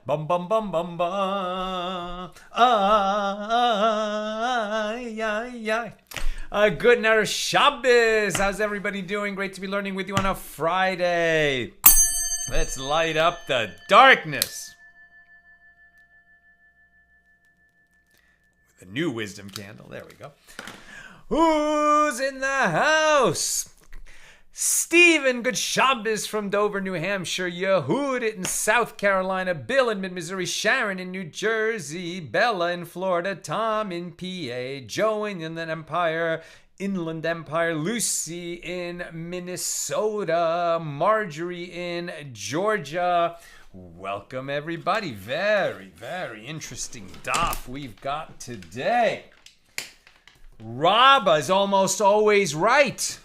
Bum bum bum bum bum. Ay, ay, ay. Good Ner Shabbos. How's everybody doing? Great to be learning with you on a Friday. Let's light up the darkness with a new wisdom candle. There we go. Who's in the house? Stephen, good Shabbos from Dover, New Hampshire. Yehud in South Carolina. Bill in mid-Missouri. Sharon in New Jersey. Bella in Florida. Tom in PA. Joe in Inland Empire. Lucy in Minnesota. Marjorie in Georgia. Welcome, everybody. Very, very interesting daf we've got today. Rabba is almost always right.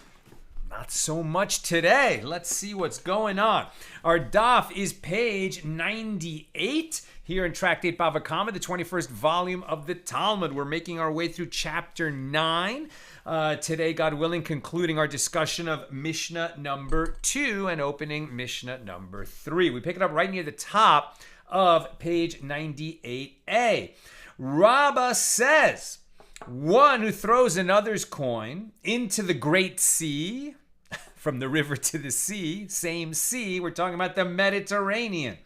Not so much today. Let's see what's going on. Our daf is page 98 here in Tractate Bava Kamma, the 21st volume of the Talmud. We're making our way through chapter 9. Today, God willing, concluding our discussion of Mishna number 2 and opening Mishna number 3. We pick it up right near the top of page 98a. Rabbah says, one who throws another's coin into the great sea, from the river to the sea, same sea, we're talking about the Mediterranean.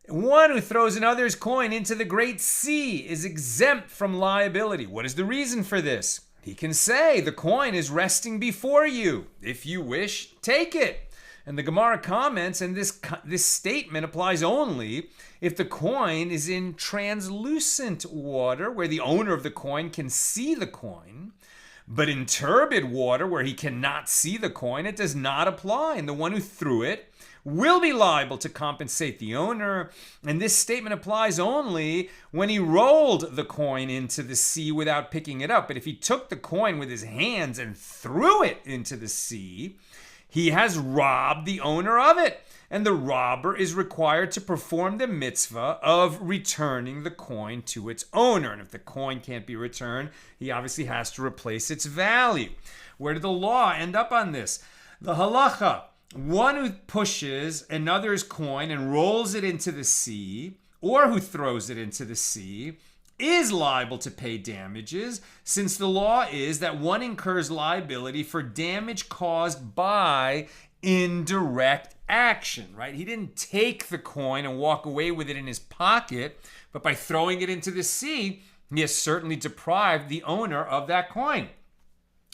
One who throws another's coin into the great sea is exempt from liability. What is the reason for this? He can say, the coin is resting before you. If you wish, take it. And the Gemara comments, and this statement applies only if the coin is in translucent water, where the owner of the coin can see the coin. But in turbid water, where he cannot see the coin, it does not apply. And the one who threw it will be liable to compensate the owner. And this statement applies only when he rolled the coin into the sea without picking it up. But if he took the coin with his hands and threw it into the sea, he has robbed the owner of it. And the robber is required to perform the mitzvah of returning the coin to its owner. And if the coin can't be returned, he obviously has to replace its value. Where did the law end up on this? The halacha, one who pushes another's coin and rolls it into the sea, or who throws it into the sea, is liable to pay damages, since the law is that one incurs liability for damage caused by indirect action, right? He didn't take the coin and walk away with it in his pocket, but by throwing it into the sea, he has certainly deprived the owner of that coin.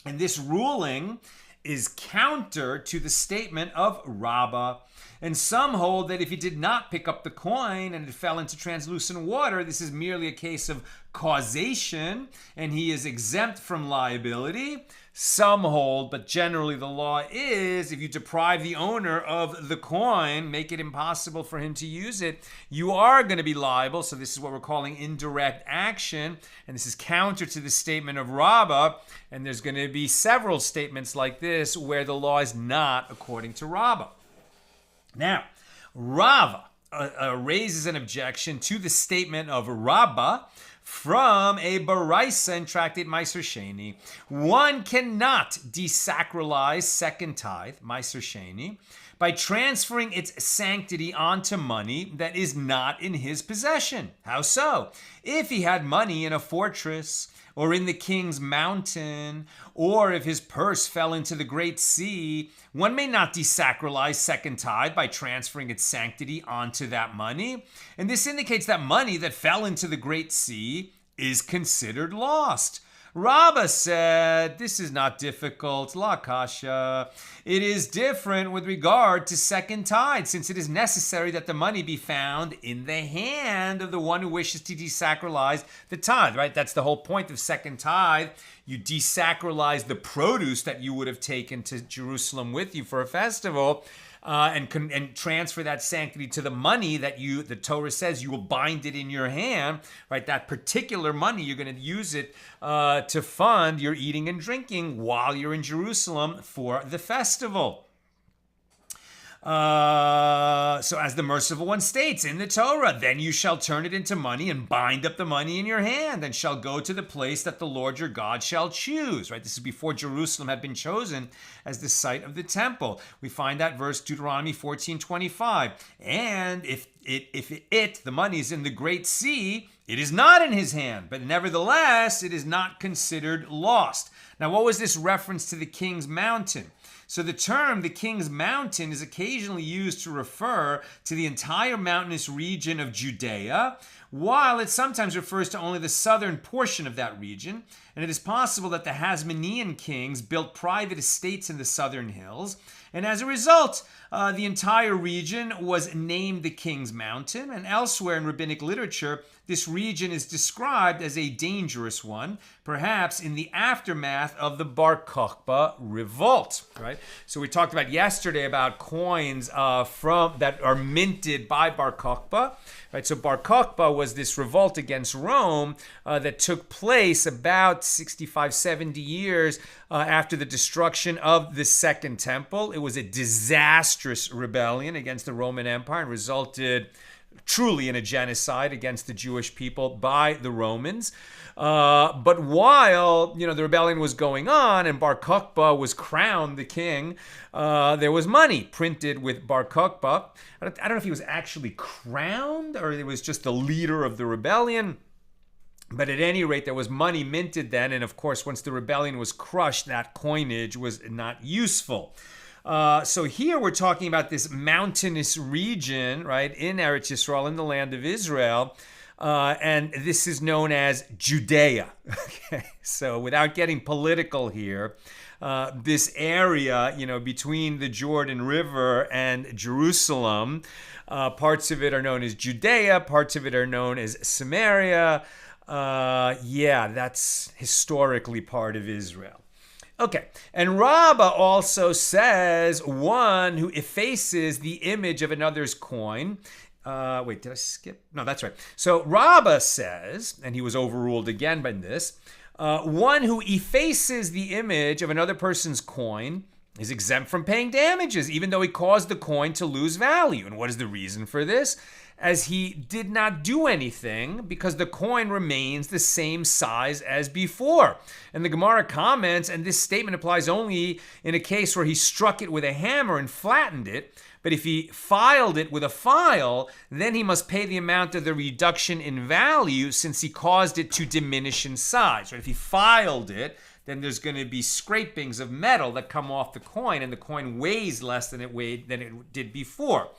And this ruling is counter to the statement of Rabbah. And some hold that if he did not pick up the coin and it fell into translucent water, this is merely a case of causation and he is exempt from liability. Some hold, but generally the law is if you deprive the owner of the coin, make it impossible for him to use it, you are going to be liable. So this is what we're calling indirect action. And this is counter to the statement of Rabbah. And there's going to be several statements like this where the law is not according to Rabbah. Now, Rava raises an objection to the statement of Rabbah from a Baraisa in Tractate Meiser Sheni. One cannot desacralize second tithe, Meiser Sheni, by transferring its sanctity onto money that is not in his possession. How so? If he had money in a fortress, or in the king's mountain, or if his purse fell into the great sea, one may not desacralize second tithe by transferring its sanctity onto that money. And this indicates that money that fell into the great sea is considered lost. Rabbah said, this is not difficult, la kasha. It is different with regard to second tithe, since it is necessary that the money be found in the hand of the one who wishes to desacralize the tithe, right? That's the whole point of second tithe. You desacralize the produce that you would have taken to Jerusalem with you for a festival. and transfer that sanctity to the money that the Torah says you will bind it in your hand, right? That particular money, you're going to use it to fund your eating and drinking while you're in Jerusalem for the festival. So as the merciful one states in the Torah, then you shall turn it into money and bind up the money in your hand and shall go to the place that the Lord your God shall choose, right? This is before Jerusalem had been chosen as the site of the temple. We find that verse, Deuteronomy 14:25. And if the money is in the great sea, it is not in his hand, but nevertheless, it is not considered lost. Now, what was this reference to the king's mountain? So the term, the king's mountain, is occasionally used to refer to the entire mountainous region of Judea, while it sometimes refers to only the southern portion of that region. And it is possible that the Hasmonean kings built private estates in the southern hills. And as a result, the entire region was named the King's Mountain. And elsewhere in rabbinic literature, this region is described as a dangerous one, perhaps in the aftermath of the Bar Kokhba revolt. Right. So we talked about yesterday about coins that are minted by Bar Kokhba. Right. So Bar Kokhba was this revolt against Rome that took place about 65, 70 years after the destruction of the Second Temple. It was a disastrous rebellion against the Roman Empire and resulted truly in a genocide against the Jewish people by the Romans. But while the rebellion was going on and Bar Kokhba was crowned the king, there was money printed with Bar Kokhba. I don't know if he was actually crowned or it was just the leader of the rebellion. But at any rate, there was money minted then. And of course, once the rebellion was crushed, that coinage was not useful. So here we're talking about this mountainous region, right, in Eretz Yisrael, in the land of Israel. And this is known as Judea. Okay, so without getting political here, this area, between the Jordan River and Jerusalem, parts of it are known as Judea, parts of it are known as Samaria. That's historically part of Israel. Okay, and Rabbah also says one who effaces the image of another's coin. Wait, did I skip? No, that's right. So Rabbah says, and he was overruled again by this, one who effaces the image of another person's coin is exempt from paying damages, even though he caused the coin to lose value. And what is the reason for this? As he did not do anything because the coin remains the same size as before. And the Gemara comments, and this statement applies only in a case where he struck it with a hammer and flattened it. But if he filed it with a file, then he must pay the amount of the reduction in value since he caused it to diminish in size. Right? If he filed it, then there's going to be scrapings of metal that come off the coin, and the coin weighs less than it did before.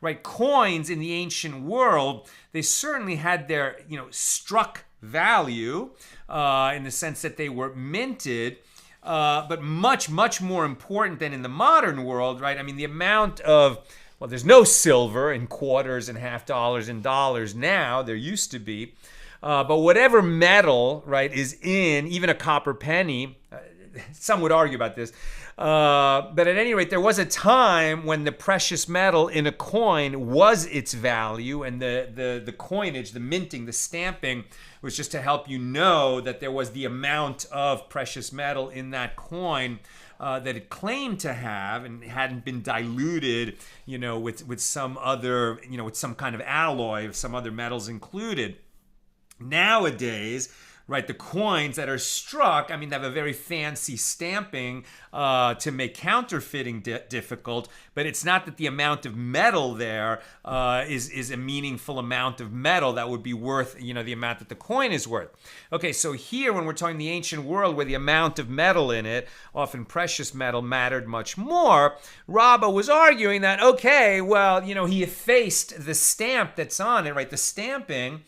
Right, coins in the ancient world, they certainly had their, struck value in the sense that they were minted, but much, much more important than in the modern world, right? I mean, the amount of, there's no silver in quarters and half dollars and dollars now. There used to be. But whatever metal, right, is in, even a copper penny, some would argue about this, but at any rate, there was a time when the precious metal in a coin was its value, and the coinage, the minting, the stamping was just to help you know that there was the amount of precious metal in that coin that it claimed to have, and hadn't been diluted, with some other, with some kind of alloy of some other metals included. Nowadays, right, the coins that are struck, they have a very fancy stamping to make counterfeiting difficult, but it's not that the amount of metal there is a meaningful amount of metal that would be worth, the amount that the coin is worth. Okay, so here when we're talking the ancient world where the amount of metal in it, often precious metal, mattered much more, Rabbah was arguing that, okay, well, he effaced the stamp that's on it, right, the stamping,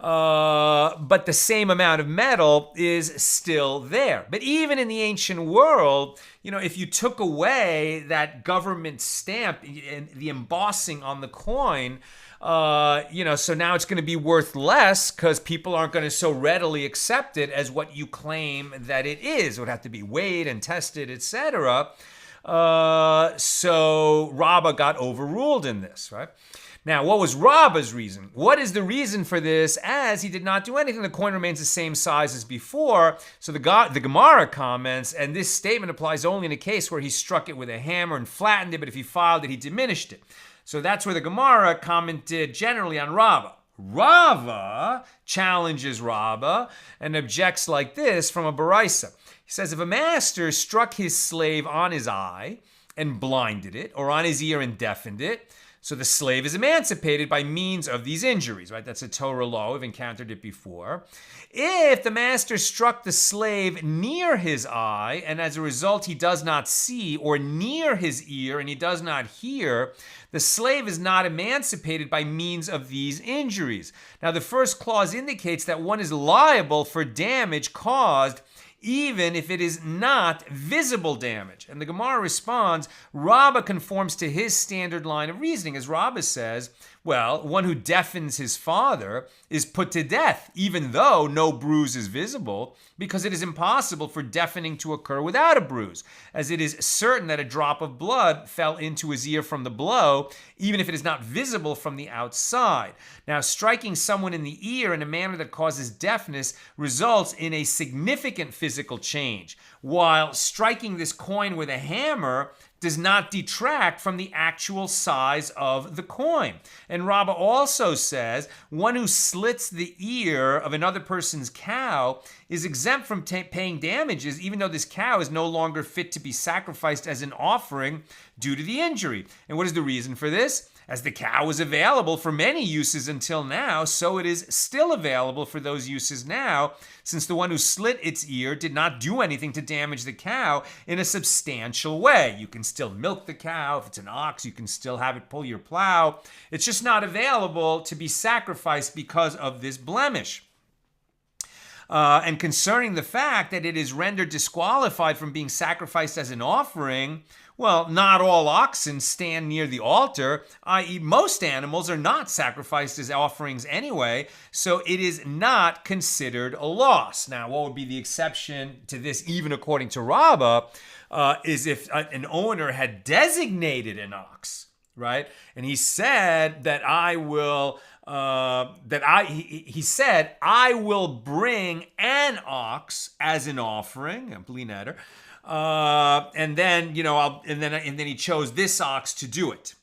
but the same amount of metal is still there. But even in the ancient world, if you took away that government stamp and the embossing on the coin, so now it's going to be worth less because people aren't going to so readily accept it as what you claim that it is. It would have to be weighed and tested, etc. So Rabbah got overruled in this, right? Now, what was Rabbah's reason? What is the reason for this? As he did not do anything, the coin remains the same size as before. So the Gemara comments, and this statement applies only in a case where he struck it with a hammer and flattened it, but if he filed it, he diminished it. So that's where the Gemara commented generally on Rabbah. Rava challenges Rabbah and objects like this from a Baraisa. He says, if a master struck his slave on his eye and blinded it, or on his ear and deafened it, so the slave is emancipated by means of these injuries, right? That's a Torah law. We've encountered it before. If the master struck the slave near his eye, and as a result he does not see, or near his ear and he does not hear, the slave is not emancipated by means of these injuries. Now, the first clause indicates that one is liable for damage caused even if it is not visible damage. And the Gemara responds, Rabbah conforms to his standard line of reasoning. As Rabbah says, well, one who deafens his father is put to death, even though no bruise is visible, because it is impossible for deafening to occur without a bruise, as it is certain that a drop of blood fell into his ear from the blow, even if it is not visible from the outside. Now, striking someone in the ear in a manner that causes deafness results in a significant physical change, while striking this coin with a hammer does not detract from the actual size of the coin. And Rabbah also says, one who slits the ear of another person's cow is exempt from paying damages, even though this cow is no longer fit to be sacrificed as an offering due to the injury. And what is the reason for this? As the cow was available for many uses until now, so it is still available for those uses now, since the one who slit its ear did not do anything to damage the cow in a substantial way. You can still milk the cow. If it's an ox, you can still have it pull your plow. It's just not available to be sacrificed because of this blemish. And concerning the fact that it is rendered disqualified from being sacrificed as an offering, well, not all oxen stand near the altar, i.e. most animals are not sacrificed as offerings anyway, so it is not considered a loss. Now, what would be the exception to this, even according to Rabbah, is if an owner had designated an ox, right? And he said that I will bring an ox as an offering, a blinetter, and then he chose this ox to do it.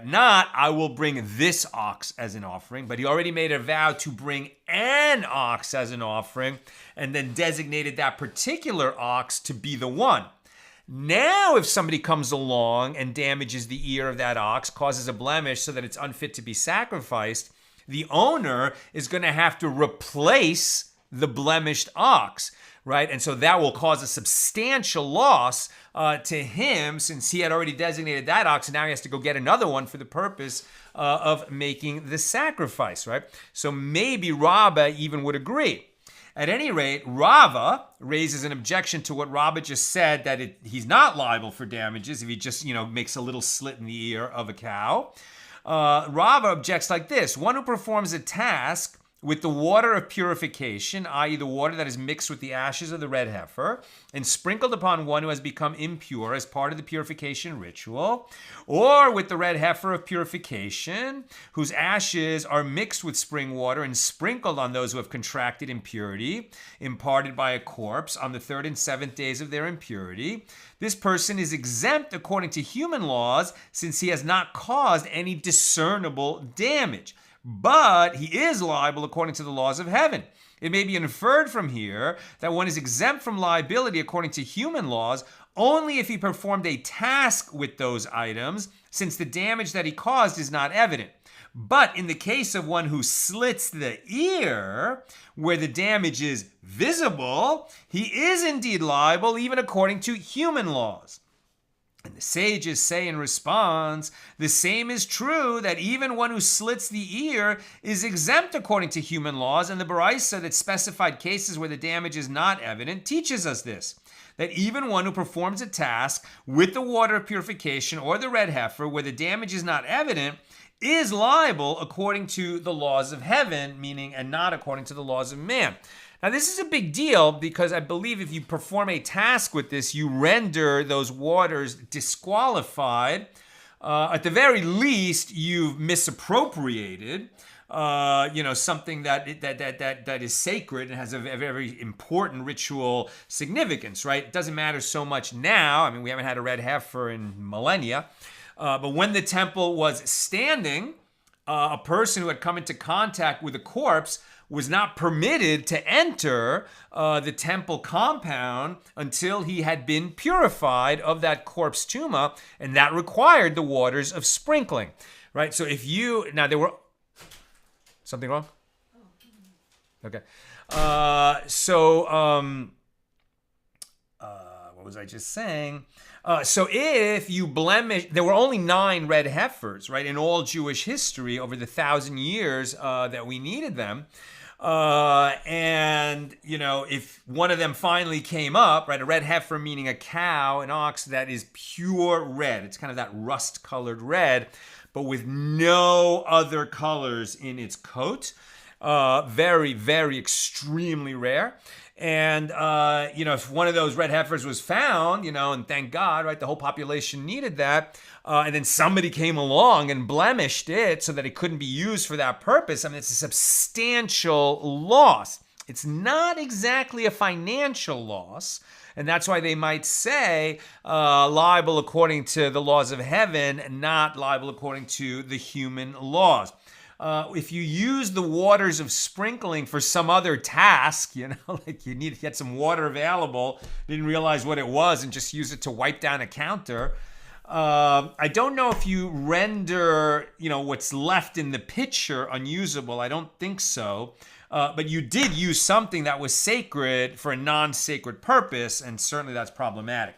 Not I will bring this ox as an offering, but he already made a vow to bring an ox as an offering, and then designated that particular ox to be the one. Now, if somebody comes along and damages the ear of that ox, causes a blemish so that it's unfit to be sacrificed, the owner is going to have to replace the blemished ox, right? And so that will cause a substantial loss to him, since he had already designated that ox, and now he has to go get another one for the purpose of making the sacrifice, right? So maybe Rabbah even would agree. At any rate, Rava raises an objection to what Rabbah just said, that he's not liable for damages if he just, makes a little slit in the ear of a cow. Rava objects like this: one who performs a task with the water of purification, i.e. the water that is mixed with the ashes of the red heifer, and sprinkled upon one who has become impure as part of the purification ritual, or with the red heifer of purification, whose ashes are mixed with spring water and sprinkled on those who have contracted impurity, imparted by a corpse on the 3rd and 7th days of their impurity. This person is exempt according to human laws, since he has not caused any discernible damage. But he is liable according to the laws of heaven. It may be inferred from here that one is exempt from liability according to human laws only if he performed a task with those items, since the damage that he caused is not evident. But in the case of one who slits the ear, where the damage is visible, he is indeed liable even according to human laws. And the sages say in response, the same is true, that even one who slits the ear is exempt according to human laws, and the Baraisa that specified cases where the damage is not evident teaches us this, that even one who performs a task with the water of purification or the red heifer where the damage is not evident is liable according to the laws of heaven, meaning, and not according to the laws of man. Now, this is a big deal because I believe if you perform a task with this, you render those waters disqualified. At the very least, you've misappropriated, something that is sacred and has a very important ritual significance, right? It doesn't matter so much now. I mean, we haven't had a red heifer in millennia. But when the temple was standing, a person who had come into contact with a corpse was not permitted to enter the temple compound until he had been purified of that corpse tuma, and that required the waters of sprinkling, right? So if you, now there were, something wrong? Okay. What was I just saying? So if you blemish, there were only 9 red heifers, right, in all Jewish history over the 1,000 years that we needed them. If one of them finally came up, right, a red heifer meaning a cow, an ox that is pure red. It's kind of that rust-colored red, but with no other colors in its coat. Very, very extremely rare. And, if one of those red heifers was found, and thank God, right, the whole population needed that, and then somebody came along and blemished it so that it couldn't be used for that purpose, I mean, it's a substantial loss. It's not exactly a financial loss, and that's why they might say liable according to the laws of heaven, not liable according to the human laws. If you use the waters of sprinkling for some other task, like you need to get some water available, didn't realize what it was and just use it to wipe down a counter. I don't know if you render, what's left in the pitcher unusable. I don't think so. But you did use something that was sacred for a non-sacred purpose, and certainly that's problematic.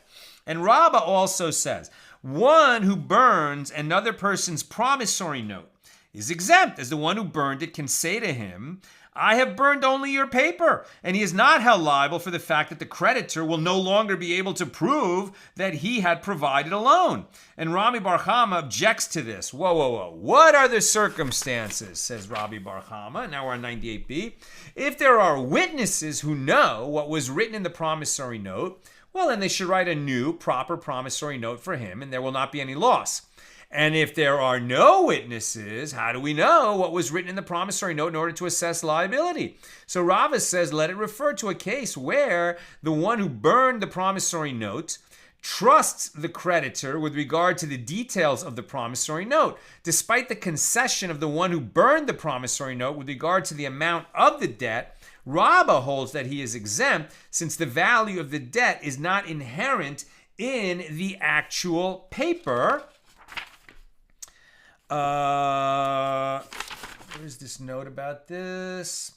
And Rabbah also says, one who burns another person's promissory note is exempt, as the one who burned it can say to him, I have burned only your paper, and he is not held liable for the fact that the creditor will no longer be able to prove that he had provided a loan. And Rabbi Bar Kamma objects to this. Whoa. What are the circumstances, says Rabbi Bar Kamma. Now we're on 98b. If there are witnesses who know what was written in the promissory note, well, then they should write a new, proper promissory note for him, and there will not be any loss. And if there are no witnesses, how do we know what was written in the promissory note in order to assess liability? So Rava says, let it refer to a case where the one who burned the promissory note trusts the creditor with regard to the details of the promissory note, despite the concession of the one who burned the promissory note with regard to the amount of the debt. Rava holds that he is exempt since the value of the debt is not inherent in the actual paper. Where's this note about this?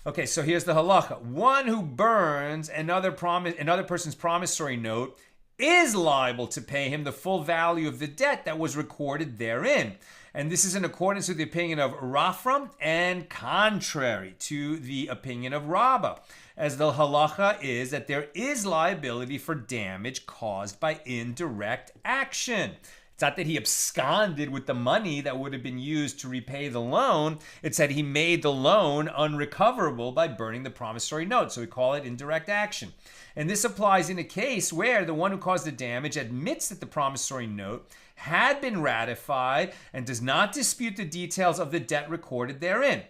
Okay, so here's the halacha. One who burns another person's promissory note is liable to pay him the full value of the debt that was recorded therein. And this is in accordance with the opinion of Rafram and contrary to the opinion of Rabbah, as the halacha is that there is liability for damage caused by indirect action. It's not that he absconded with the money that would have been used to repay the loan. It's that he made the loan unrecoverable by burning the promissory note. So we call it indirect action. And this applies in a case where the one who caused the damage admits that the promissory note had been ratified and does not dispute the details of the debt recorded therein.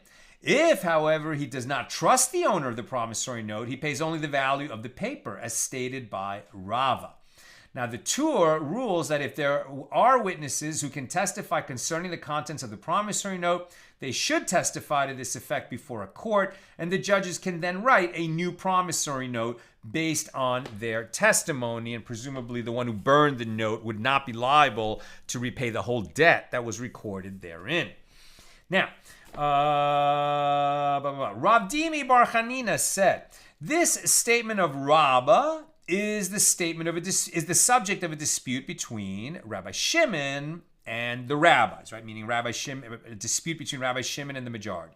If, however, he does not trust the owner of the promissory note, he pays only the value of the paper, as stated by Rava. Now, the Tur rules that if there are witnesses who can testify concerning the contents of the promissory note, they should testify to this effect before a court, and the judges can then write a new promissory note based on their testimony, and presumably the one who burned the note would not be liable to repay the whole debt that was recorded therein. Now, Rav Dimi Bar Chanina said, this statement of Rabbah is the subject of a dispute between Rabbi Shimon and the rabbis, right? Meaning a dispute between Rabbi Shimon and the majority.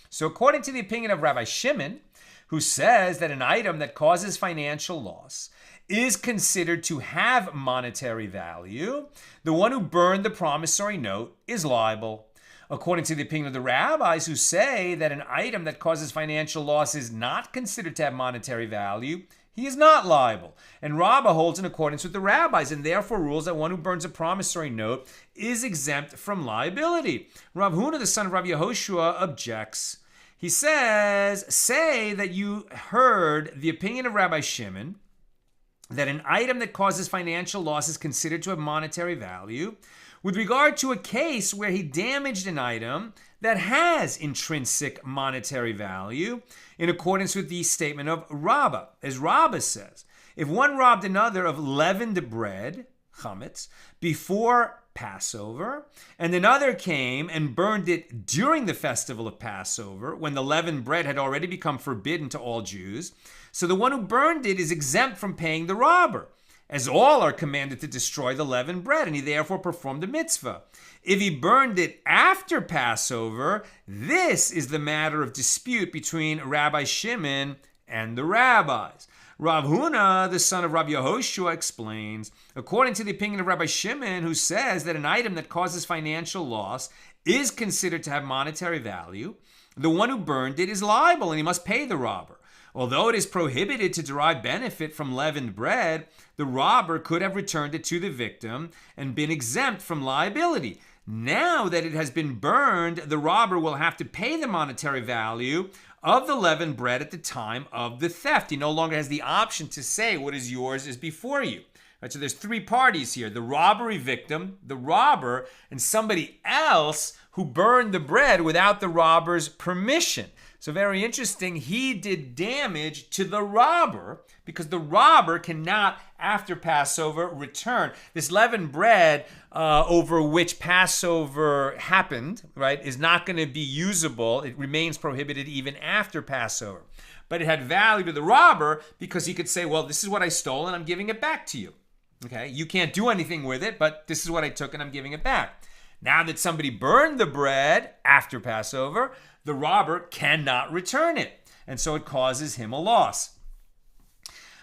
So according to the opinion of Rabbi Shimon, who says that an item that causes financial loss is considered to have monetary value, the one who burned the promissory note is liable. according to the opinion of the rabbis who say that an item that causes financial loss is not considered to have monetary value, he is not liable. And Rabbah holds in accordance with the rabbis and therefore rules that one who burns a promissory note is exempt from liability. Rav Huna, the son of Rav Yehoshua, objects. He says, say that you heard the opinion of Rabbi Shimon that an item that causes financial loss is considered to have monetary value with regard to a case where he damaged an item that has intrinsic monetary value in accordance with the statement of Rabbah. As Rabbah says, if one robbed another of leavened bread, chametz, before Passover, and another came and burned it during the festival of Passover, when the leavened bread had already become forbidden to all Jews, so the one who burned it is exempt from paying the robber, as all are commanded to destroy the leavened bread, and he therefore performed a mitzvah. If he burned it after Passover, this is the matter of dispute between Rabbi Shimon and the rabbis. Rav Huna, the son of Rabbi Yehoshua, explains, according to the opinion of Rabbi Shimon, who says that an item that causes financial loss is considered to have monetary value, the one who burned it is liable and he must pay the robber. Although it is prohibited to derive benefit from leavened bread, the robber could have returned it to the victim and been exempt from liability. Now that it has been burned, the robber will have to pay the monetary value of the leavened bread at the time of the theft. He no longer has the option to say what is yours is before you. Right, so there's three parties here: the robbery victim, the robber, and somebody else who burned the bread without the robber's permission. So very interesting, he did damage to the robber because the robber cannot, after Passover, return. This leavened bread over which Passover happened, right, is not going to be usable. It remains prohibited even after Passover. But it had value to the robber because he could say, well, this is what I stole and I'm giving it back to you. Okay, you can't do anything with it, but this is what I took and I'm giving it back. Now that somebody burned the bread after Passover, the robber cannot return it. And so it causes him a loss.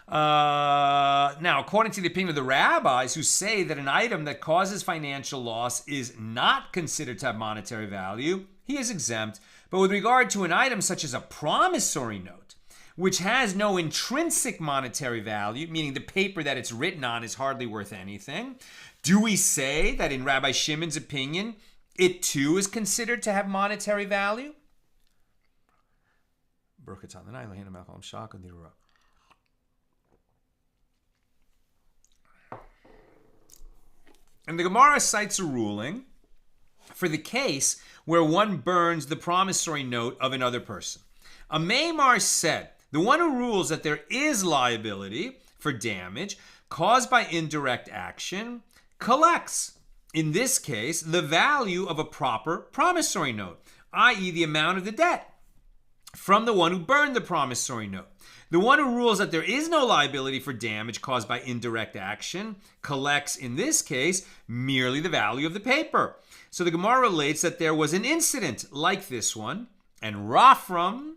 Now, according to the opinion of the rabbis who say that an item that causes financial loss is not considered to have monetary value, he is exempt. But with regard to an item such as a promissory note, which has no intrinsic monetary value, meaning the paper that it's written on is hardly worth anything, do we say that in Rabbi Shimon's opinion, it too is considered to have monetary value? And the Gemara cites a ruling for the case where one burns the promissory note of another person. A Maimar said, the one who rules that there is liability for damage caused by indirect action collects, in this case, the value of a proper promissory note, i.e. the amount of the debt, from the one who burned the promissory note. The one who rules that there is no liability for damage caused by indirect action collects, in this case, merely the value of the paper. So the Gemara relates that there was an incident like this one, and Rafram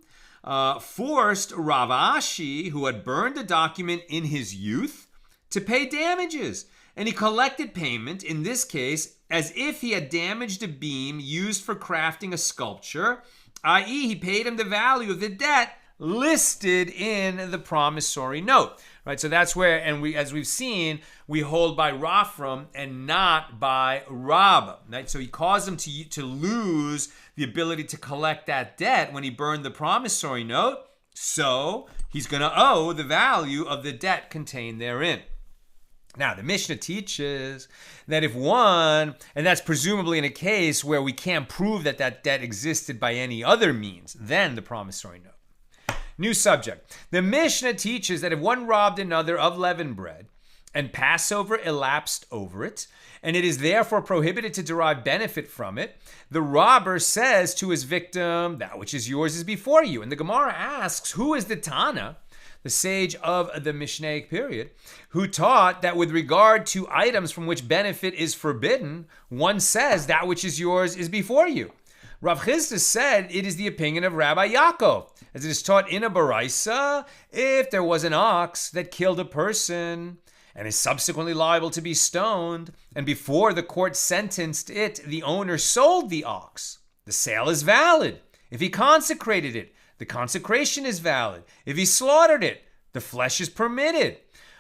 forced Rav Ashi, who had burned a document in his youth, to pay damages. And he collected payment, in this case, as if he had damaged a beam used for crafting a sculpture, i.e. he paid him the value of the debt listed in the promissory note. Right, so that's where, and we, as we've seen, we hold by Rafram and not by Rabbah. Right, so he caused him to lose the ability to collect that debt when he burned the promissory note. So he's going to owe the value of the debt contained therein. Now, the Mishna teaches that if one, and that's presumably in a case where we can't prove that that debt existed by any other means than the promissory note. New subject. The Mishnah teaches that if one robbed another of leavened bread and Passover elapsed over it, and it is therefore prohibited to derive benefit from it, the robber says to his victim, that which is yours is before you. And the Gemara asks, who is the Tana, the sage of the Mishnaic period, who taught that with regard to items from which benefit is forbidden, one says that which is yours is before you? Rav Chisda said it is the opinion of Rabbi Yaakov, as it is taught in a Baraisa, if there was an ox that killed a person and is subsequently liable to be stoned, and before the court sentenced it, the owner sold the ox, the sale is valid. If he consecrated it, the consecration is valid. If he slaughtered it, the flesh is permitted.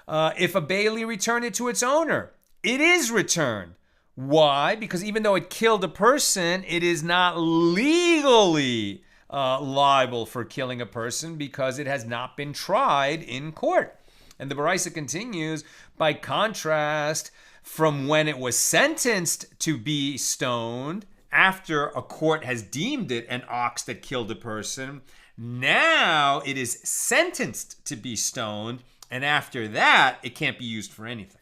If a bailee returned it to its owner, it is returned. Why? Because even though it killed a person, it is not legally liable for killing a person because it has not been tried in court. And the Baraisa continues, by contrast, from when it was sentenced to be stoned, after a court has deemed it an ox that killed a person, now it is sentenced to be stoned, and after that, it can't be used for anything.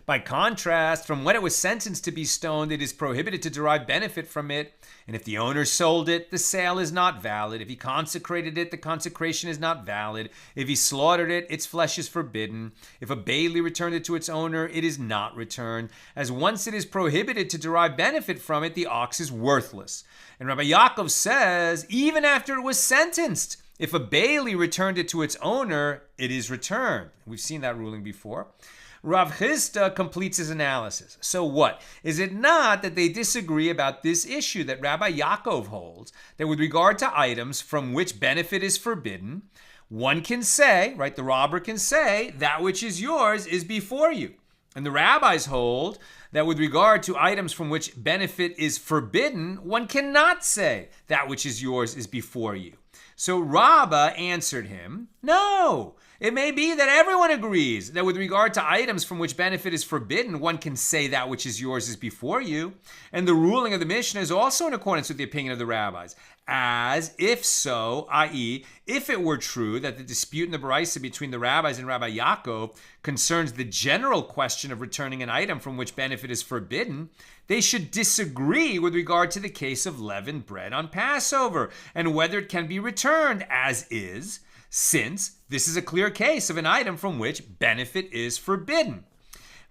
By contrast, from when it was sentenced to be stoned, it is prohibited to derive benefit from it. And if the owner sold it, the sale is not valid. If he consecrated it, the consecration is not valid. If he slaughtered it, its flesh is forbidden. If a bailee returned it to its owner, it is not returned. As once it is prohibited to derive benefit from it, the ox is worthless. And Rabbi Yaakov says, even after it was sentenced, if a bailee returned it to its owner, it is returned. We've seen that ruling before. Rav Chisda completes his analysis. So what? Is it not that they disagree about this issue that Rabbi Yaakov holds, that with regard to items from which benefit is forbidden, one can say, right, the robber can say, that which is yours is before you. And the rabbis hold that with regard to items from which benefit is forbidden, one cannot say, that which is yours is before you. So Rabbah answered him, no. It may be that everyone agrees that with regard to items from which benefit is forbidden, one can say that which is yours is before you. And the ruling of the Mishna is also in accordance with the opinion of the rabbis. As if so, i.e., if it were true that the dispute in the Baraisa between the rabbis and Rabbi Yaakov concerns the general question of returning an item from which benefit is forbidden, they should disagree with regard to the case of leavened bread on Passover and whether it can be returned as is, since this is a clear case of an item from which benefit is forbidden.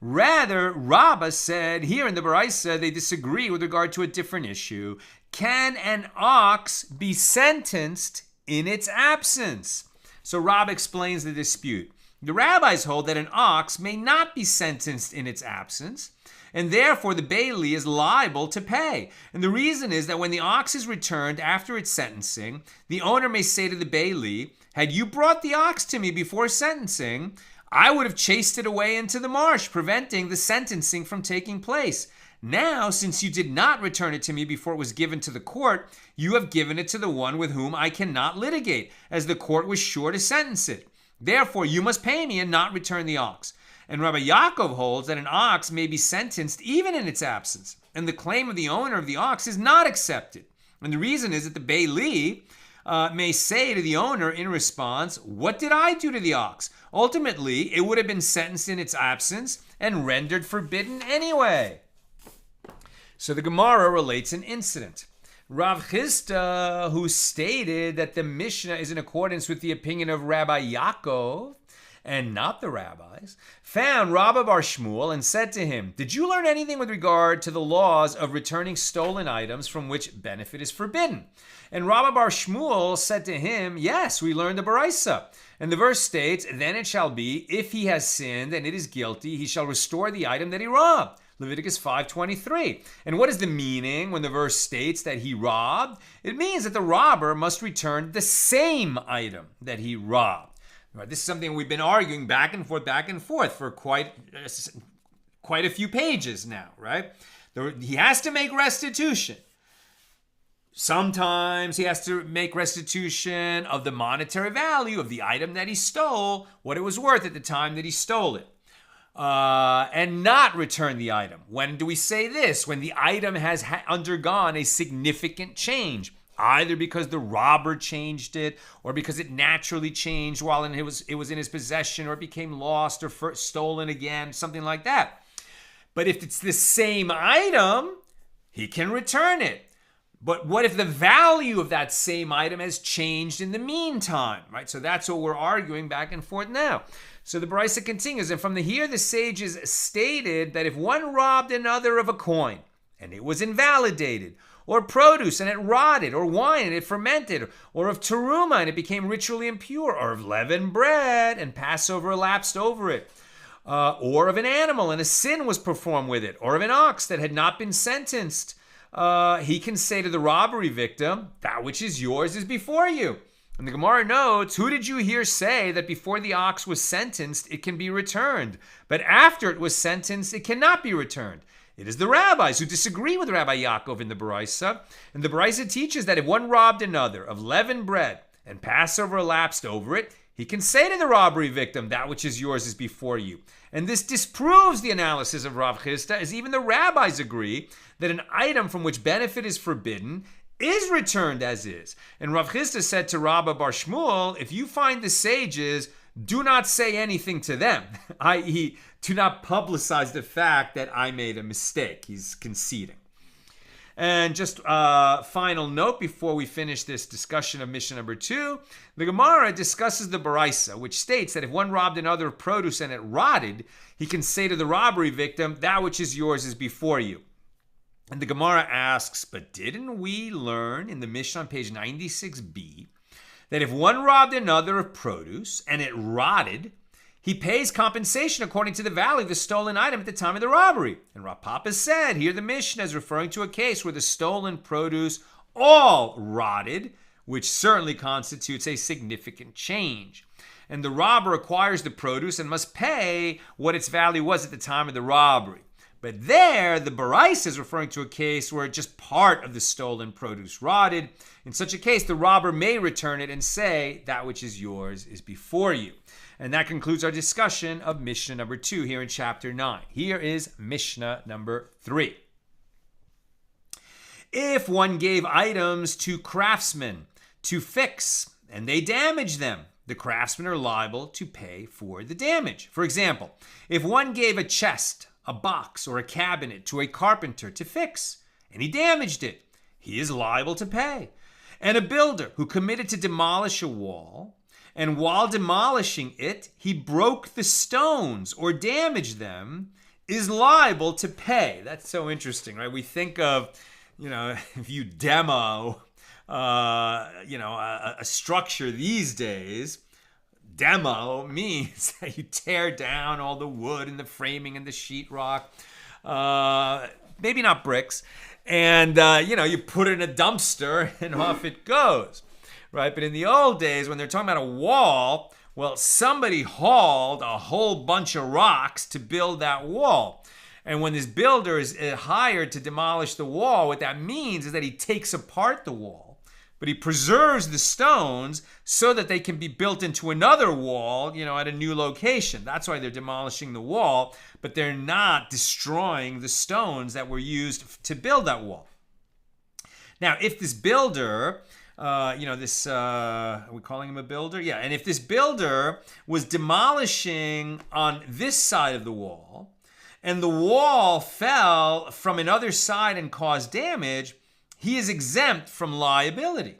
Rather, Rabbah said here in the Baraisa they disagree with regard to a different issue. Can an ox be sentenced in its absence? So Rabbah explains the dispute. The rabbis hold that an ox may not be sentenced in its absence, and therefore the bailee is liable to pay. And the reason is that when the ox is returned after its sentencing, the owner may say to the bailee, had you brought the ox to me before sentencing, I would have chased it away into the marsh, preventing the sentencing from taking place. Now, since you did not return it to me before it was given to the court, you have given it to the one with whom I cannot litigate, as the court was sure to sentence it. Therefore, you must pay me and not return the ox. And Rabbi Yaakov holds that an ox may be sentenced even in its absence, and the claim of the owner of the ox is not accepted. And the reason is that the bailee may say to the owner in response, what did I do to the ox? Ultimately, it would have been sentenced in its absence and rendered forbidden anyway. So the Gemara relates an incident. Rav Chisda, who stated that the Mishnah is in accordance with the opinion of Rabbi Yaakov, and not the rabbis, found Rabba bar Shmuel and said to him, did you learn anything with regard to the laws of returning stolen items from which benefit is forbidden? And Rabba bar Shmuel said to him, yes, we learned the Baraisa. And the verse states, then it shall be, if he has sinned and it is guilty, he shall restore the item that he robbed. Leviticus 5:23. And what is the meaning when the verse states that he robbed? It means that the robber must return the same item that he robbed. This is something we've been arguing back and forth for quite a few pages now, right? He has to make restitution. Sometimes he has to make restitution of the monetary value of the item that he stole, what it was worth at the time that he stole it, and not return the item. When do we say this? When the item has undergone a significant change, either because the robber changed it or because it naturally changed while it was in his possession, or it became lost or stolen again, something like that. But if it's the same item, he can return it. But what if the value of that same item has changed in the meantime, right? So that's what we're arguing back and forth now. So the Baraisa continues, and from here the sages stated that if one robbed another of a coin and it was invalidated, or produce and it rotted, or wine and it fermented, or of teruma and it became ritually impure, or of leavened bread and Passover elapsed over it, or of an animal and a sin was performed with it, or of an ox that had not been sentenced, he can say to the robbery victim, that which is yours is before you. And the Gemara notes, who did you hear say that before the ox was sentenced, it can be returned, but after it was sentenced, it cannot be returned? It is the rabbis who disagree with Rabbi Yaakov in the Baraisa. And the Baraisa teaches that if one robbed another of leavened bread and Passover elapsed over it, he can say to the robbery victim, that which is yours is before you. And this disproves the analysis of Rav Chisda, as even the rabbis agree that an item from which benefit is forbidden is returned as is. And Rav Chisda said to Rabba Bar Shmuel, if you find the sages, do not say anything to them, i.e., do not publicize the fact that I made a mistake. He's conceding. And just a final note before we finish this discussion of Mishnah number 2, the Gemara discusses the Baraisa, which states that if one robbed another of produce and it rotted, he can say to the robbery victim, that which is yours is before you. And the Gemara asks, but didn't we learn in the Mishnah on page 96b that if one robbed another of produce and it rotted, he pays compensation according to the value of the stolen item at the time of the robbery? And Rav Papa said, here the Mishnah is referring to a case where the stolen produce all rotted, which certainly constitutes a significant change. And the robber acquires the produce and must pay what its value was at the time of the robbery. But there, the Baraisa is referring to a case where just part of the stolen produce rotted. In such a case, the robber may return it and say, that which is yours is before you. And that concludes our discussion of Mishnah number 2 here in chapter 9. Here is Mishnah number 3. If one gave items to craftsmen to fix and they damage them, the craftsmen are liable to pay for the damage. For example, if one gave a chest, a box, or a cabinet to a carpenter to fix and he damaged it, he is liable to pay. And a builder who committed to demolish a wall, and while demolishing it, he broke the stones or damaged them, is liable to pay. That's so interesting, right? We think of, if you demo, a structure these days, demo means that you tear down all the wood and the framing and the sheetrock, maybe not bricks, and, you put it in a dumpster and off it goes. Right, but in the old days, when they're talking about a wall, well, somebody hauled a whole bunch of rocks to build that wall. And when this builder is hired to demolish the wall, what that means is that he takes apart the wall, but he preserves the stones so that they can be built into another wall, at a new location. That's why they're demolishing the wall, but they're not destroying the stones that were used to build that wall. Now, if this builder... are we calling him a builder? Yeah, and if this builder was demolishing on this side of the wall, and the wall fell from another side and caused damage, he is exempt from liability.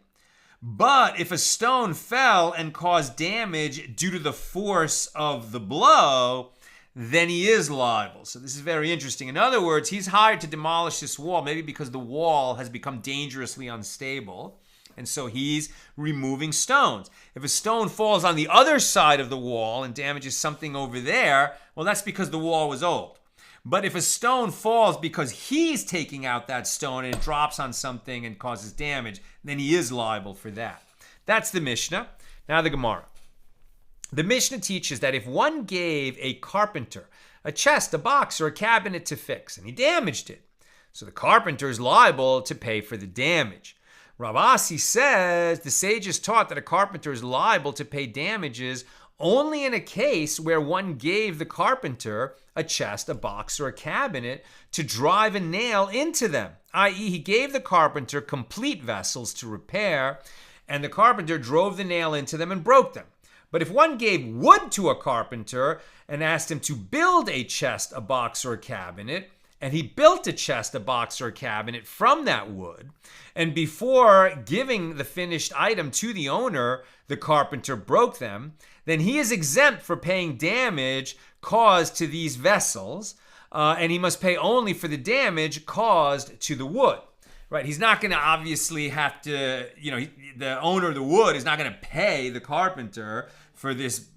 But if a stone fell and caused damage due to the force of the blow, then he is liable. So this is very interesting. In other words, he's hired to demolish this wall, maybe because the wall has become dangerously unstable. And so he's removing stones. If a stone falls on the other side of the wall and damages something over there, well, that's because the wall was old. But if a stone falls because he's taking out that stone and it drops on something and causes damage, then he is liable for that. That's the Mishnah. Now the Gemara. The Mishnah teaches that if one gave a carpenter a chest, a box, or a cabinet to fix, and he damaged it, so the carpenter is liable to pay for the damage. Rav Asi says the sages taught that a carpenter is liable to pay damages only in a case where one gave the carpenter a chest, a box, or a cabinet to drive a nail into them, i.e. he gave the carpenter complete vessels to repair, and the carpenter drove the nail into them and broke them. But if one gave wood to a carpenter and asked him to build a chest, a box, or a cabinet, and he built a chest, a box, or a cabinet from that wood, and before giving the finished item to the owner, the carpenter broke them, then he is exempt for paying damage caused to these vessels, and he must pay only for the damage caused to the wood. Right? He's not going to obviously have to, the owner of the wood is not going to pay the carpenter for this,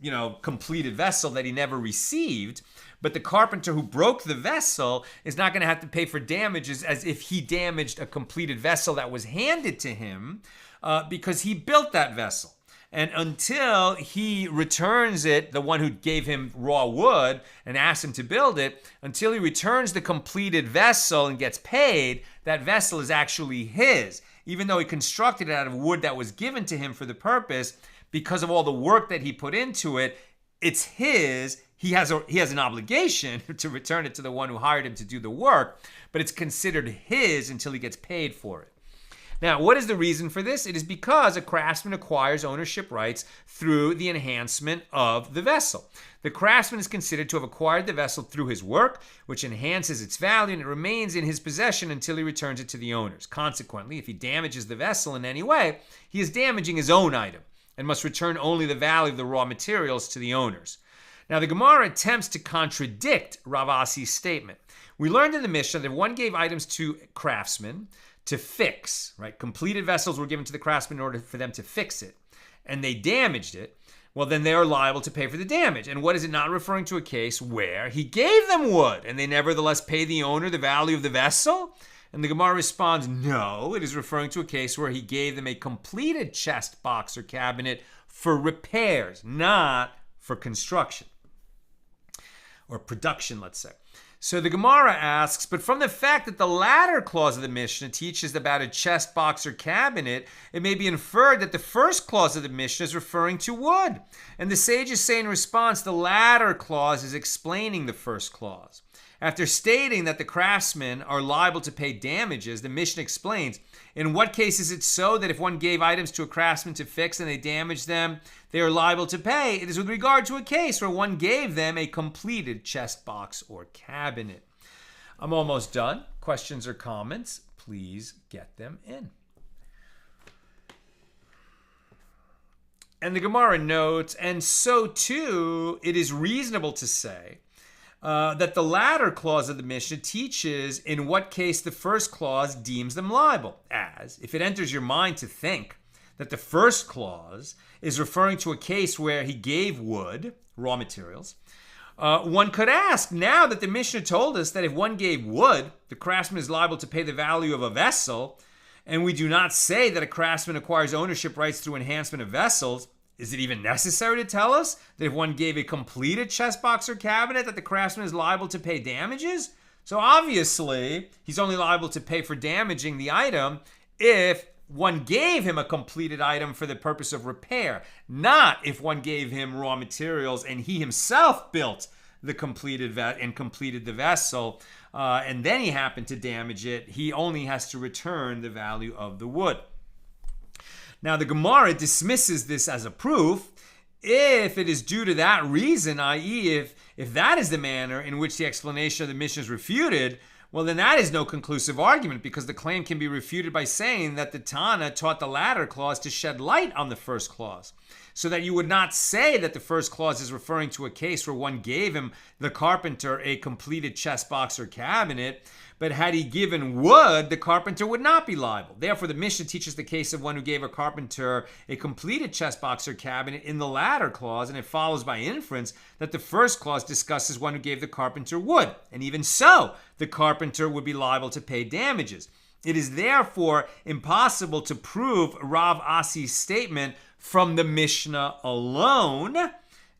completed vessel that he never received. But the carpenter who broke the vessel is not going to have to pay for damages as if he damaged a completed vessel that was handed to him because he built that vessel. And until he returns it, the one who gave him raw wood and asked him to build it, until he returns the completed vessel and gets paid, that vessel is actually his. Even though he constructed it out of wood that was given to him for the purpose, because of all the work that he put into it, it's his. He has an obligation to return it to the one who hired him to do the work, but it's considered his until he gets paid for it. Now, what is the reason for this? It is because a craftsman acquires ownership rights through the enhancement of the vessel. The craftsman is considered to have acquired the vessel through his work, which enhances its value, and it remains in his possession until he returns it to the owners. Consequently, if he damages the vessel in any way, he is damaging his own item and must return only the value of the raw materials to the owners. Now, the Gemara attempts to contradict Rav Asi's statement. We learned in the Mishna that if one gave items to craftsmen to fix, right? Completed vessels were given to the craftsmen in order for them to fix it, and they damaged it, well, then they are liable to pay for the damage. And what is it not referring to a case where he gave them wood and they nevertheless pay the owner the value of the vessel? And the Gemara responds, no, it is referring to a case where he gave them a completed chest, box, or cabinet for repairs, not for construction or production, let's say. So the Gemara asks, but from the fact that the latter clause of the Mishnah teaches about a chest, box, or cabinet, it may be inferred that the first clause of the Mishnah is referring to wood. And the sages say in response, the latter clause is explaining the first clause. After stating that the craftsmen are liable to pay damages, the Mishnah explains, in what case is it so that if one gave items to a craftsman to fix and they damaged them, they are liable to pay? It is with regard to a case where one gave them a completed chest, box, or cabinet. I'm almost done. Questions or comments, please get them in. And the Gemara notes, and so too, it is reasonable to say that the latter clause of the Mishnah teaches in what case the first clause deems them liable. As, if it enters your mind to think that the first clause is referring to a case where he gave wood, raw materials, one could ask, now that the Mishnah told us that if one gave wood, the craftsman is liable to pay the value of a vessel, and we do not say that a craftsman acquires ownership rights through enhancement of vessels, is it even necessary to tell us that if one gave a completed chest, box, or cabinet that the craftsman is liable to pay damages? So obviously, he's only liable to pay for damaging the item if one gave him a completed item for the purpose of repair, not if one gave him raw materials and he himself built the completed and completed the vessel, and then he happened to damage it. He only has to return the value of the wood. Now, the Gemara dismisses this as a proof if it is due to that reason, i.e., if that is the manner in which the explanation of the Mishnah is refuted, well, then that is no conclusive argument, because the claim can be refuted by saying that the Tana taught the latter clause to shed light on the first clause, so that you would not say that the first clause is referring to a case where one gave him, the carpenter, a completed chest, box, or cabinet, but had he given wood, the carpenter would not be liable. Therefore, the Mishnah teaches the case of one who gave a carpenter a completed chest, box, or cabinet in the latter clause, and it follows by inference that the first clause discusses one who gave the carpenter wood, and even so, the carpenter would be liable to pay damages. It is therefore impossible to prove Rav Asi's statement from the Mishnah alone.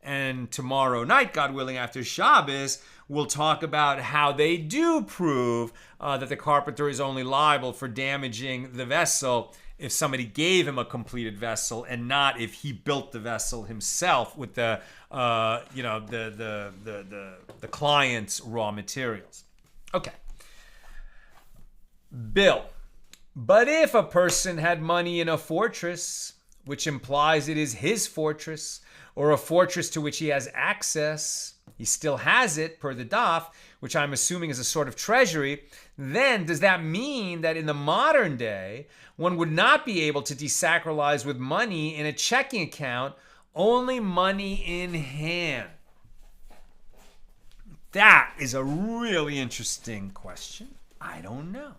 And tomorrow night, God willing, after Shabbos, we'll talk about how they do prove that the carpenter is only liable for damaging the vessel if somebody gave him a completed vessel, and not if he built the vessel himself with the client's raw materials. Okay. Bill. But if a person had money in a fortress, which implies it is his fortress, or a fortress to which he has access, he still has it per the daf, which I'm assuming is a sort of treasury, then does that mean that in the modern day, one would not be able to desacralize with money in a checking account, only money in hand? That is a really interesting question. I don't know.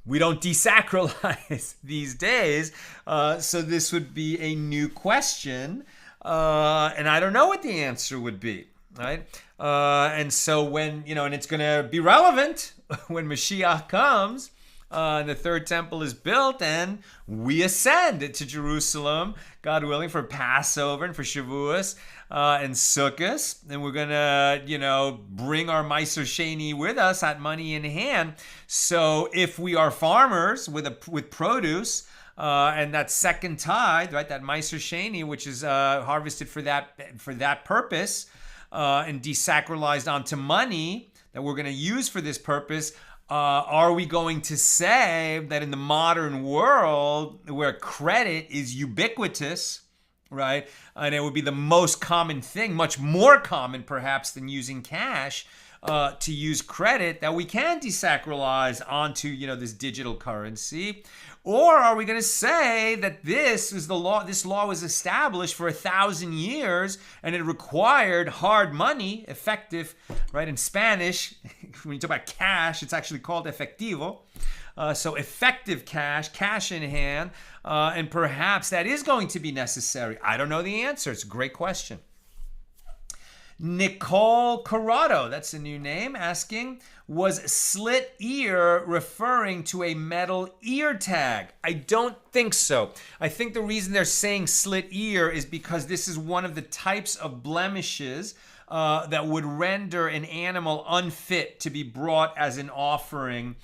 We don't desacralize these days, so this would be a new question, and I don't know what the answer would be. right? And so when, and it's going to be relevant when Mashiach comes, and the third temple is built, and we ascend to Jerusalem, God willing, for Passover and for Shavuos and Sukkot. And we're going to, bring our Meiser Sheni with us, that money in hand. So if we are farmers with produce, and that second tithe, right, that Meiser Sheni, which is harvested for that purpose, and desacralized onto money that we're going to use for this purpose, are we going to say that in the modern world where credit is ubiquitous, right, and it would be the most common thing, much more common perhaps than using cash, to use credit, that we can desacralize onto, this digital currency? Or are we going to say that this law was established for 1,000 years and it required hard money, effective, right? In Spanish, when you talk about cash, it's actually called efectivo. So effective cash in hand, and perhaps that is going to be necessary. I don't know the answer. It's a great question. Nicole Corrado, that's a new name, asking, was slit ear referring to a metal ear tag? I don't think so. I think the reason they're saying slit ear is because this is one of the types of blemishes that would render an animal unfit to be brought as an offering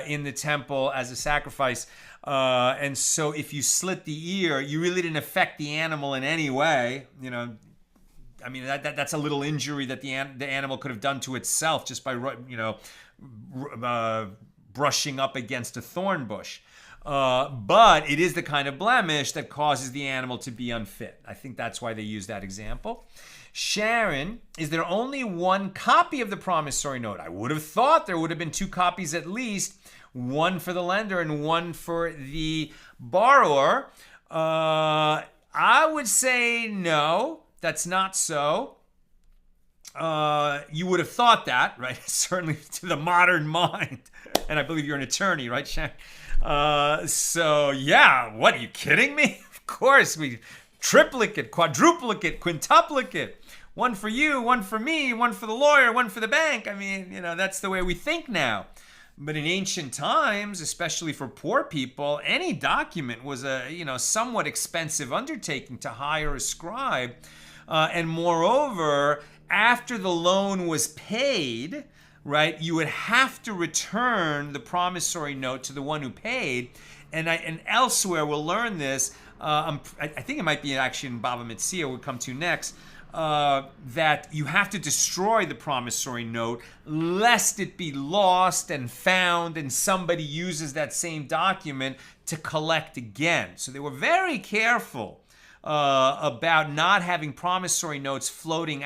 in the temple as a sacrifice. And so if you slit the ear, you really didn't affect the animal in any way, I mean, that's a little injury that the animal could have done to itself just by, brushing up against a thorn bush. But it is the kind of blemish that causes the animal to be unfit. I think that's why they use that example. Sharon, is there only one copy of the promissory note? I would have thought there would have been 2 copies at least, one for the lender and one for the borrower. I would say no. That's not so. You would have thought that, right? Certainly to the modern mind. And I believe you're an attorney, right, Shaq? So, yeah, what, are you kidding me? Of course, we triplicate, quadruplicate, quintuplicate. One for you, one for me, one for the lawyer, one for the bank. I mean, that's the way we think now. But in ancient times, especially for poor people, any document was a, somewhat expensive undertaking to hire a scribe. And moreover, after the loan was paid, right, you would have to return the promissory note to the one who paid. And elsewhere, we'll learn this. I think it might be actually in Bava Metzia, we'll come to next, that you have to destroy the promissory note lest it be lost and found and somebody uses that same document to collect again. So they were very careful about not having promissory notes floating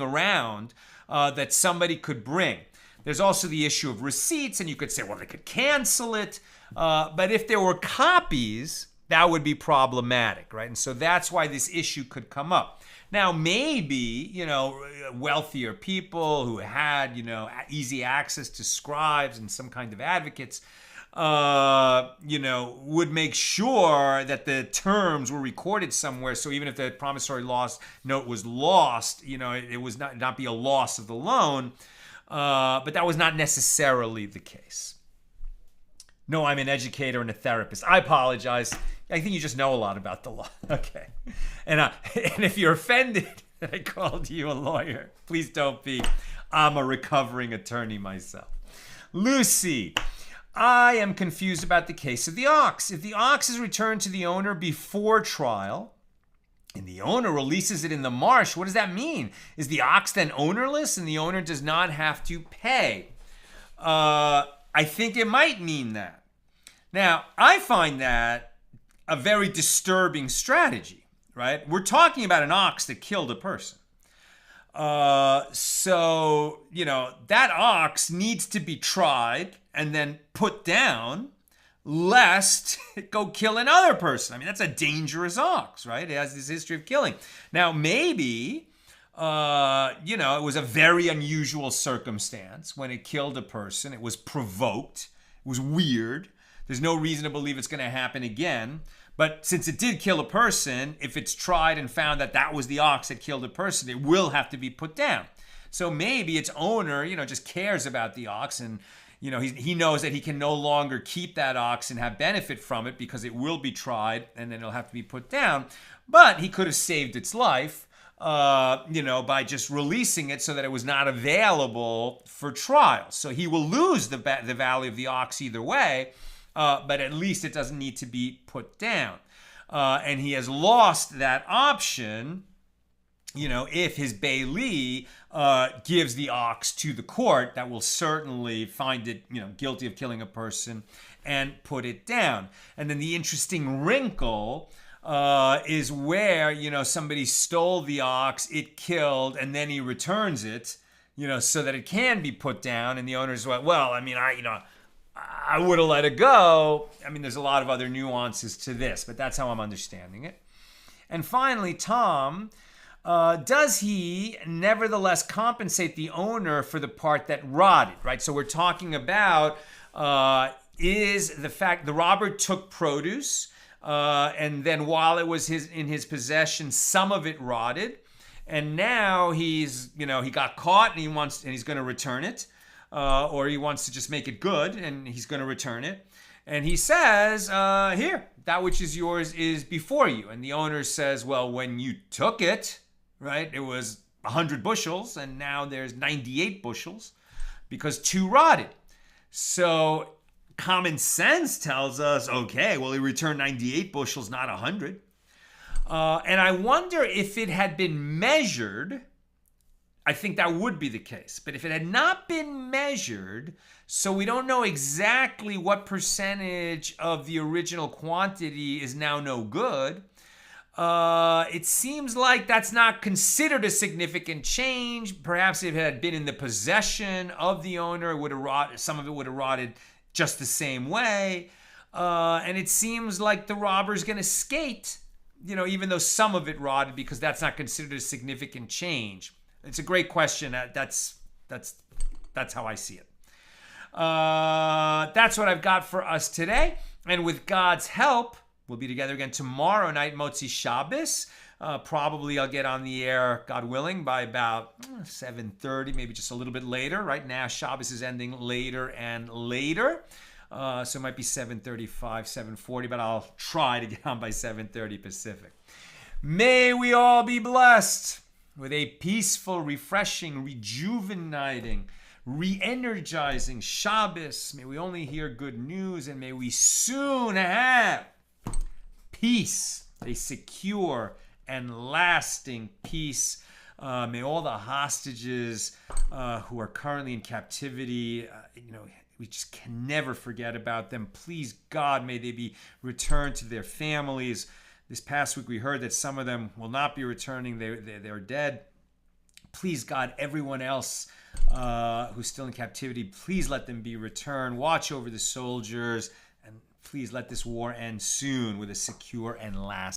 around that somebody could bring. There's also the issue of receipts, and you could say, well, they could cancel it. But if there were copies, that would be problematic, right? And so that's why this issue could come up. Now, maybe, wealthier people who had, easy access to scribes and some kind of advocates, would make sure that the terms were recorded somewhere. So even if the promissory note was lost, it was not be a loss of the loan. But that was not necessarily the case. No, I'm an educator and a therapist. I apologize. I think you just know a lot about the law. Okay. And if you're offended that I called you a lawyer, please don't be. I'm a recovering attorney myself. Lucy, I am confused about the case of the ox. If the ox is returned to the owner before trial, and the owner releases it in the marsh, what does that mean? Is the ox then ownerless and the owner does not have to pay? I think it might mean that. Now, I find that a very disturbing strategy, right? We're talking about an ox that killed a person. So, that ox needs to be tried and then put down lest it go kill another person. I mean, that's a dangerous ox, right? It has this history of killing. Now, maybe, it was a very unusual circumstance when it killed a person. It was provoked. It was weird. There's no reason to believe it's going to happen again. But since it did kill a person, if it's tried and found that that was the ox that killed a person, it will have to be put down. So maybe its owner, just cares about the ox, and he knows that he can no longer keep that ox and have benefit from it because it will be tried and then it'll have to be put down. But he could have saved its life, by just releasing it so that it was not available for trial. So he will lose the value of the ox either way, but at least it doesn't need to be put down. And he has lost that option, if his bailee gives the ox to the court that will certainly find it, guilty of killing a person and put it down. And then the interesting wrinkle is where, somebody stole the ox, it killed, and then he returns it, so that it can be put down. And the owner's like, well, I would have let it go. There's a lot of other nuances to this, but that's how I'm understanding it. And finally, Tom, does he nevertheless compensate the owner for the part that rotted, right? So we're talking about is the fact the robber took produce, and then while it was in his possession, some of it rotted, and now he got caught and he's going to return it, or he wants to just make it good and he's going to return it, and he says, here, that which is yours is before you. And the owner says, well, when you took it, right, it was 100 bushels, and now there's 98 bushels because 2 rotted. So common sense tells us, okay, well, he returned 98 bushels, not 100. And I wonder if it had been measured, I think that would be the case. But if it had not been measured, so we don't know exactly what percentage of the original quantity is now no good, it seems like that's not considered a significant change. Perhaps if it had been in the possession of the owner, it would have rotted, some of it would have rotted just the same way. And it seems like the robber's going to skate, even though some of it rotted, because that's not considered a significant change. It's a great question. That's how I see it. That's what I've got for us today. And with God's help, we'll be together again tomorrow night, Motzi Shabbos. Probably I'll get on the air, God willing, by about 7:30, maybe just a little bit later. Right now, Shabbos is ending later and later. So it might be 7:35, 7:40, but I'll try to get on by 7:30 Pacific. May we all be blessed with a peaceful, refreshing, rejuvenating, re-energizing Shabbos. May we only hear good news, and may we soon have peace, a secure and lasting peace. May all the hostages who are currently in captivity, we just can never forget about them. Please, God, may they be returned to their families. This past week we heard that some of them will not be returning. They're dead. Please, God, everyone else who's still in captivity, please let them be returned. Watch over the soldiers, and please let this war end soon with a secure and lasting